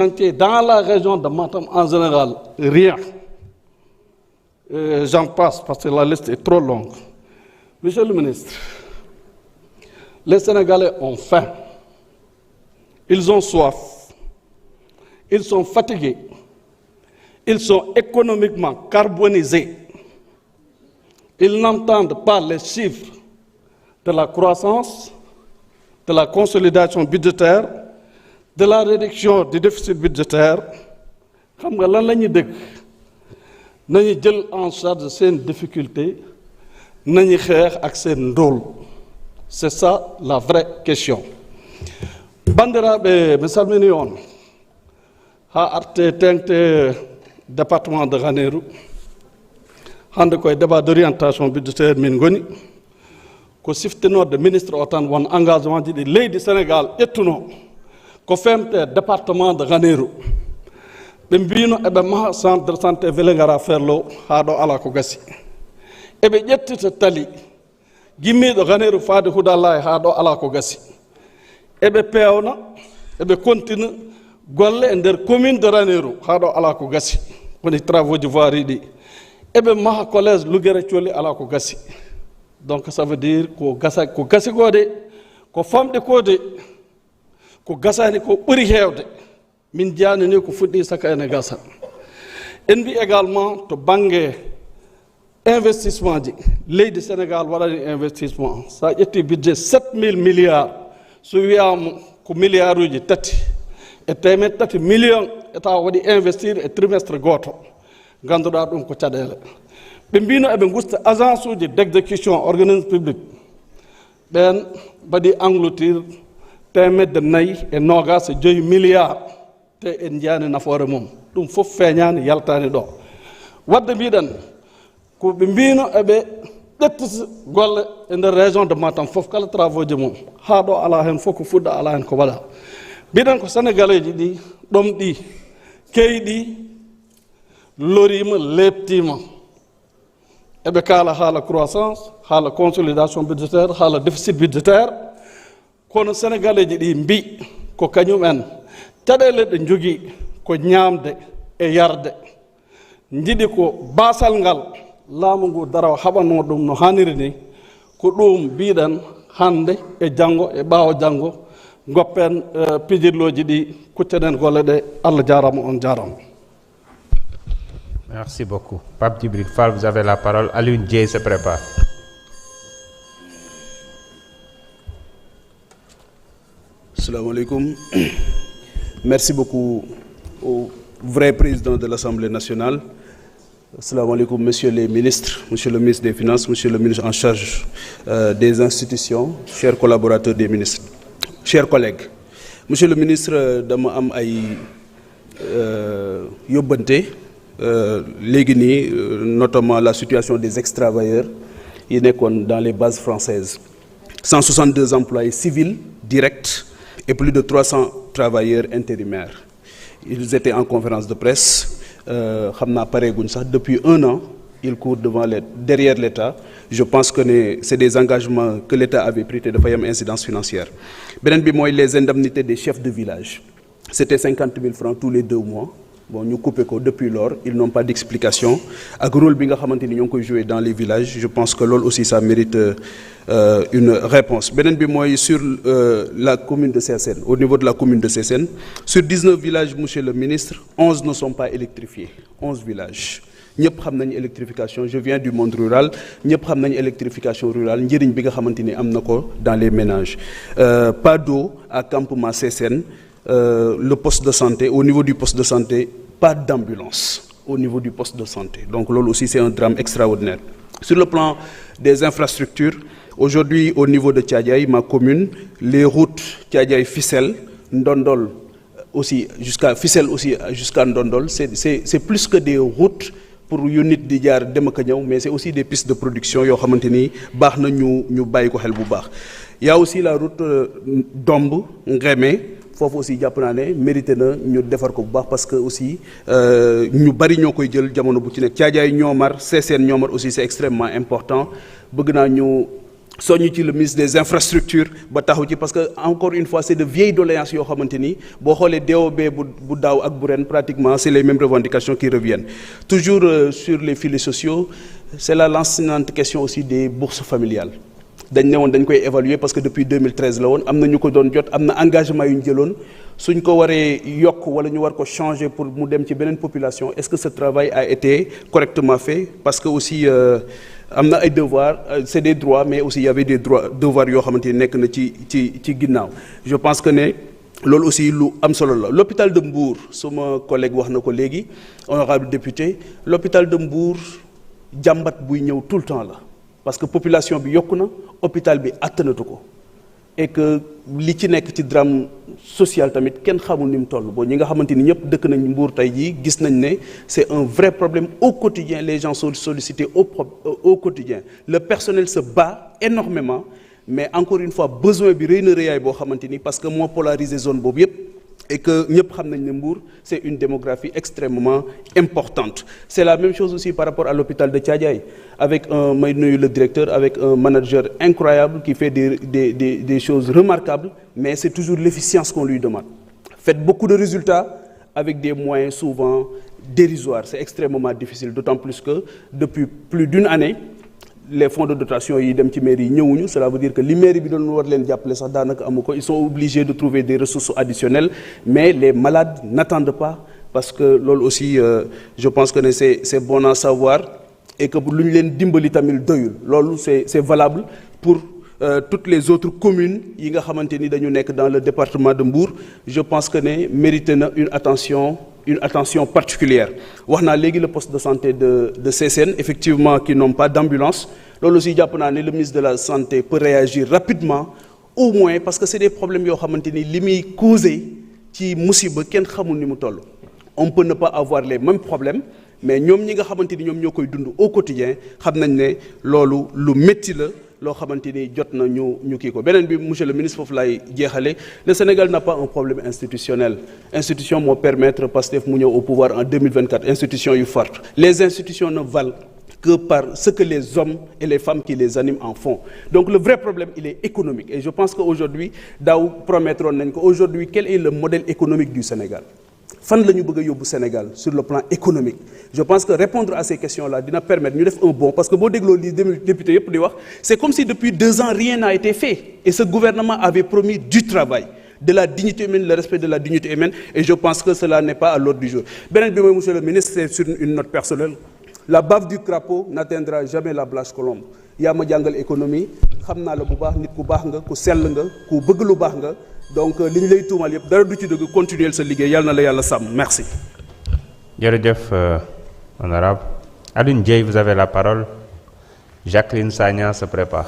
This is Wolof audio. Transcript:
Dans la région de Matam en général, rien. J'en passe parce que la liste est trop longue. Monsieur le ministre, les Sénégalais ont faim, ils ont soif, ils sont fatigués, ils sont économiquement carbonisés, ils n'entendent pas les chiffres de la croissance, de la consolidation budgétaire, de la réduction du déficit budgétaire. Xam nga lan la ñuy dégg nañu jël en charge seen difficulté nañu xeex ak seen ndóol. C'est ça la vraie question. Bandiraɓe mi salmini on ha arte tengte département de Ranérou hande koye débat d'orientation budgétaire min goni ko siftinode ministre o tan won engagement ji ɗi leydi Sénégal ƴettuno ko femte département de Ranérou ɓe mbino eɓe maha centre de santé Vélingara Ferlo ha ɗo ala ko gasi eɓe ƴettita tali gimmiɗo Ranérou faade Houdallahi ha ɗo ala ko gasi eɓe pewna eɓe continue golle e nder commune de Ranérou ha ɗo ala ko gasi woni travaux ji voirie ɗi eɓe maha collège Lugere Thiolli ala ko gasi. Donc ça veut dire ko gasi gode ko famɗe kode ko gasani ko ɓuri heewde min janini ko fuɗɗi saka ene gasa. En mbi également to bange investissement ji leydi Sénégal waɗani investissement sa ƴetti budget 7000 milliards so wiyama ko milliard uji tati e temed tati million état waɗi investir e trimestre goto ganduɗa ɗum ko caɗele ɓe mbino eɓe gusta agence uji d'exécution organisme public ɓen mbaɗi engloutir temedde nayyi e nogas e 5 milliards te en jiyani nafoore mum ɗum fof feeñani yaltani ɗo wadde mbiɗen ko ɓe mbino eɓe ƴettita golle e nder région de Matam fof kala travaux ji mum ha ɗo ala hen fof ko fuɗɗa ala hen ko waɗa mbiɗen ko sénégalais ji ɗi ɗom ɗi keyɗi lorima leptima eɓe kaala haala croissance haala consolidation budgétaire haala déficit budgétaire kono sénégalais ji ɗi mbi ko kañumen caɗele ɗe jogii ko ñaamde e yarde jiɗi ko baasal ngal laamu ngu daraw haɓanno ɗum no haniri ni ko ɗum mbiɗen hande e janngo e ɓaawo janngo goppen pijirloji ɗi kuccenen golle ɗe Allah jarama on jarama. Merci beaucoup. Pape Djibril Fall, vous avez la parole. Alioune Dieye se prépare. Assalamu alaikum. Merci beaucoup au vrai président de l'Assemblée nationale. Assalamu alaikum, messieurs les ministres, monsieur le ministre des Finances, monsieur le ministre en charge des institutions, chers collaborateurs des ministres, chers collègues. Monsieur le ministre, dama am ay yóbbante léegi nii notamment la situation des ex-travailleurs yi nekkoon dans les bases françaises. 162 employés civils directs et plus de 300 travailleurs intérimaires. Ils étaient en conférence de presse. Xam naa pareeguñ sax depuis 1 an ils courent derrière l'État. Je pense que c'est des engagements que l'État avait pris te dafay am incidence financière. Beneen bi mooy les indemnités des chefs de village. C'était 50 000 francs tous les 2 mois. Bon, ñu coupé ko depuis lors, ils n'ont pas d'explication. Ak rôle bi nga xamante ni ñoo ngi koy jouer dans les villages, je pense que loolu aussi ça mérite une réponse. Beneen bi mooy sur la commune de Sessène, au niveau de la commune de Sessène, sur 19 villages, monsieur le ministre, 11 ne sont pas électrifiés. 11 villages. ñëpp xam nañu électrification, je viens du monde rural, ñëpp xam nañu électrification rurale njëriñ bi nga xamante ni am na ko dans les ménages. Pas d'eau à campement Sessène. Le poste de santé, au niveau du poste de santé, pas d'ambulance au niveau du poste de santé. Donc là aussi, c'est un drame extraordinaire. Sur le plan des infrastructures, aujourd'hui, au niveau de Thiadiaye, ma commune, les routes Thiadiaye-Fissel, Ndondol, aussi, jusqu'à Ndondol, c'est plus que des routes pour unit di jaar dem ak ñëw, mais c'est aussi des pistes de production yoo xamante ni baax na ñu bàyyi ko xel bu baax. Il y a aussi la route Domb Ngrémé. Foofu aussi jàpp naa ne mérité na ñu defar ko bu baax parce que aussi ñu bari ñoo koy jël jamono bu ci nekk Thiadiaye Niomar Sessène Niomar aussi c'est extrêmement important bëgg naa ñu soñu ci le ministre des infrastructures ba taxaw ci parce que encore une fois c'est de vieilles doléances yoo xamante ni boo xoolee DOB bu daaw ak bu ren pratiquement c'est les mêmes revendications qui reviennent toujours sur les filets sociaux c'est la lancinante question aussi des bourses familiales dañ ne woon dañ koy évaluer parce que depuis 2013 la woon am na ñu ko doon jot am na engagement yu ñu jëloon suñ ko waree yokk wala ñu war ko changer pour mu dem ci beneen population est-ce que ce travail a été correctement fait parce que aussi am na ay devoirs c'est des droits mais aussi il y avait des devoirs yoo xamante ni nekk na ci ginnaaw je pense que ne loolu aussi lu am solo la l'hôpital de Mbour suma collègue wax na ko léegi honorable député l'hôpital de Mbour jàmbat buy ñëw tout le temps la parce que population bi yokku na hôpital bi attanatu ko et que li ci nekk ci drame social tamit kenn xamul ni mu toll boo ñi nga xamante ni ñëpp dëkk nañ Mbour tey jii gis nañ ne c'est un vrai problème au quotidien les gens sont sollicités au quotidien le personnel se bat énormément mais encore une fois besoin bi rëy na rëyaay boo xamante ni parce que moo polarisé zone boobu yëpp et que ñëpp xam nañ ne Mbour c'est une démographie extrêmement importante c'est la même chose aussi par rapport à l'hôpital de Thiadiaye avec may nuyu le directeur avec un manager incroyable qui fait des choses remarquables mais c'est toujours l'efficience qu'on lui demande faites beaucoup de résultats avec des moyens souvent dérisoires c'est extrêmement difficile d'autant plus que depuis plus d'une année les fonds de dotation yi dem ci mairie yi ñëwuñu cela veut dire que li mairie bi doon war leen jàppale sax daanaka amu ko ils sont obligés de trouver des ressources additionnelles mais les malades n'attendent pas parce que loolu aussi je pense que ne c'est bon à savoir et que lu ñu leen dimbali tamit doyul loolu c'est valable pour toutes les autres communes yi nga xamante ni dañu nekk dans le département de Mbour je pense que ne mérité na une attention particulière wax naa léegi le poste de santé de Sessène effectivement qui n'ont pas d'ambulance loolu aussi jàpp naa ne le ministre de la santé peut réagir rapidement au moins parce que c'est des problèmes yoo xamante ni li muy causé ci musiba kenn xamul ni mu toll on peut ne pas avoir les mêmes problèmes mais ñoom ñi nga xamante ni ñoom ñoo koy dund au quotidien xam nañ ne loolu lu métti la loo xamante ni jot na ñu kii ko beneen bi monsieur le ministre foofu laay jeexale le Sénégal n'a pas un problème institutionnel institution moo permettre Pastef mu ñëw au pouvoir en 2024 institution yu forte les institutions ne valent que par ce que les hommes et les femmes qui les animent en font donc le vrai problème il est économique et je pense que aujourd'hui daaw promettroon nañ ko aujourd'hui quel est le modèle économique du Sénégal fan la ñu bëgg a yóbbu Sénégal sur le plan économique je pense que répondre à ces questions-là dina permettre ñu def un bond parce que boo dégloo li député yëpp di wax c'est comme si depuis 2 ans rien n'a été fait et ce gouvernement avait promis du travail de la dignité humaine le respect de la dignité humaine et je pense que cela n'est pas à l'ordre du jour beneen bi mooy monsieur le ministre c'est sur une note personnelle la bave du crapaud n'atteindra jamais la Blanche Colombe yaa ma jàngal économie xam naa la bu baax nit ku baax nga ku sell nga ku bëgg lu baax nga donc li ñu lay tuumal yëpp dara du ci dëgg continuer sa liggéey yàlla na la yàlla sàmm merci. jërëjëf honorable Alioune Dieye vous avez la parole Jacqueline Sagna se prépare.